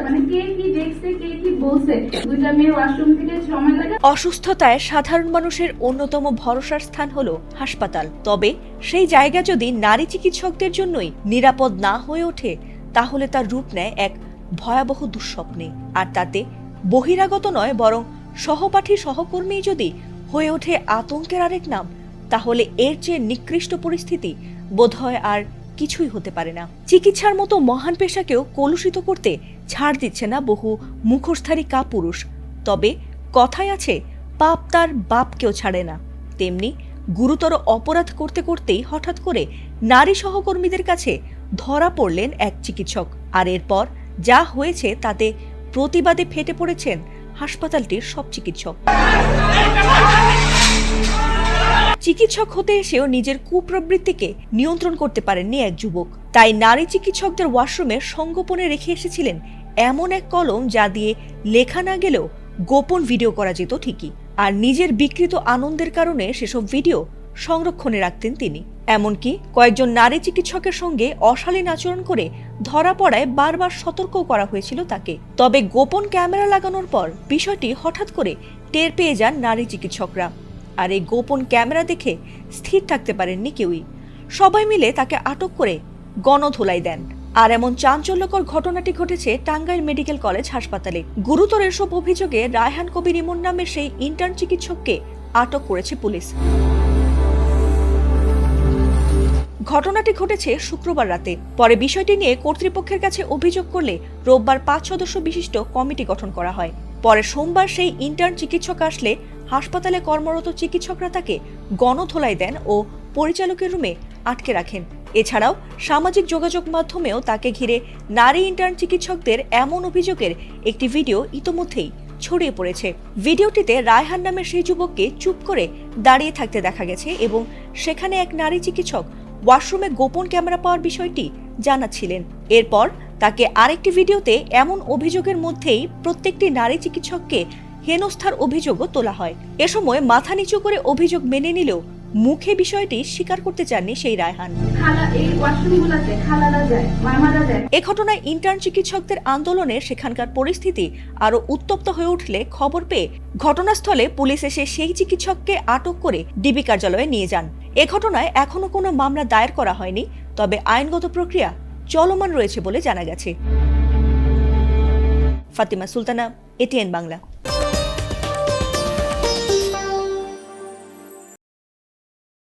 মানে কে কি দেখছে কে কি বলছে, দুইটা মেয়ে ওয়াশরুম থেকে সময় লাগে। অসুস্থতায় সাধারণ মানুষের অন্যতম ভরসার স্থান হলো হাসপাতাল। তবে সেই জায়গা যদি নারী চিকিৎসকদের জন্যই নিরাপদ না হয়ে ওঠে, তাহলে তার রূপ নেয় এক ভয়াবহ দুঃস্বপ্নে। আর তাতে বহিরাগত নয়, বরং সহপাঠী সহকর্মী যদি হয়ে ওঠে আতঙ্কের আরেক নাম, তাহলে এর চেয়ে নিকৃষ্ট পরিস্থিতি বোধহয় আর কিছুই হতে পারে না। চিকিৎসার মতো মহান পেশাকেও কলুষিত করতে ছাড় দিচ্ছে না বহু মুখোশধারী কাপুরুষ। তবে কথায় আছে, পাপ তার বাপকেও ছাড়ে না। তেমনি গুরুতর অপরাধ করতে করতেই হঠাৎ করে নারী সহকর্মীদের কাছে ধরা পড়লেন এক চিকিৎসক। আর এরপর যা হয়েছে তাতে প্রতিবাদে ফেটে পড়েছেন হাসপাতালটির সব চিকিৎসক। চিকিৎসক হতে এসেও নিজের কুপ্রবৃত্তিকে নিয়ন্ত্রণ করতে পারেননি এক যুবক। তাই নারী চিকিৎসকদের ওয়াশরুমে সংগোপনে রেখে এসেছিলেন এমন এক কলম, যা দিয়ে লেখা না গেলেও গোপন ভিডিও করা যেত ঠিকই। আর নিজের বিকৃত আনন্দের কারণে সেসব ভিডিও সংরক্ষণে রাখতেন তিনি। এমনকি কয়েকজন নারী চিকিৎসকের সঙ্গে অশালীন আচরণ করে ধরা পড়ায় বারবার সতর্কও করা হয়েছিল তাকে। তবে গোপন ক্যামেরা লাগানোর পর বিষয়টি হঠাৎ করে টের পেয়ে যান নারী চিকিৎসকরা। আর এই গোপন ক্যামেরা দেখে স্থির থাকতে পারেননি কেউই। সবাই মিলে তাকে আটক করে গণধোলাই দেন। আর এমন চাঞ্চল্যকর ঘটনাটি ঘটেছে টাঙ্গাইল মেডিকেল কলেজ হাসপাতালে। গুরুতর এসব অভিযোগে রায়হান কবির ইমন নামের সেই ইন্টার্ন চিকিৎসককে আটক করেছে পুলিশ। ঘটনাটি ঘটেছে শুক্রবার রাতে। পরে বিষয়টি নিয়ে কর্তৃপক্ষের কাছে অভিযোগ করলে রোববার 5 সদস্য বিশিষ্ট কমিটি গঠন করা হয়। পরে সোমবার সেই ইন্টার্ন চিকিৎসক আসলে হাসপাতালে কর্মরত চিকিৎসকরা তাকে গণধোলাই দেন ও পরিচালকের রুমে আটকে রাখেন। এছাড়াও সামাজিক যোগাযোগ মাধ্যমেও তাকে ঘিরে নারী ইন্টার্ন চিকিৎসকদের এমন অভিযোগের একটি ভিডিও ইতোমধ্যেই ছড়িয়ে পড়েছে। ভিডিওটিতে রায়হান নামের সেই যুবককে চুপ করে দাঁড়িয়ে থাকতে দেখা গেছে এবং সেখানে এক নারী চিকিৎসক ওয়াশরুমে গোপন ক্যামেরা পাওয়ার বিষয়টি জানাচ্ছিলেন। এরপর তাকে আরেকটি ভিডিওতে এমন অভিযোগের মধ্যেই প্রত্যেকটি নারী চিকিৎসককে হেনস্থার অভিযোগও তোলা হয়। এ সময় মাথা নিচু করে অভিযোগ মেনে নিলেও মুখে বিষয়টি স্বীকার করতে চাননি সেই রায়হান। এ ঘটনায় ইন্টার্ন চিকিৎসকদের আন্দোলনে সেখানকার পরিস্থিতি আরো উত্তপ্ত হয়ে উঠলে খবর পেয়ে ঘটনাস্থলে পুলিশ এসে সেই চিকিৎসককে আটক করে ডিবি কার্যালয়ে নিয়ে যান। এ ঘটনায় এখনো কোনো মামলা দায়ের করা হয়নি, তবে আইনগত প্রক্রিয়া চলমান রয়েছে বলে জানা গেছে। ফাতিমা সুলতানা, এটিএন বাংলা।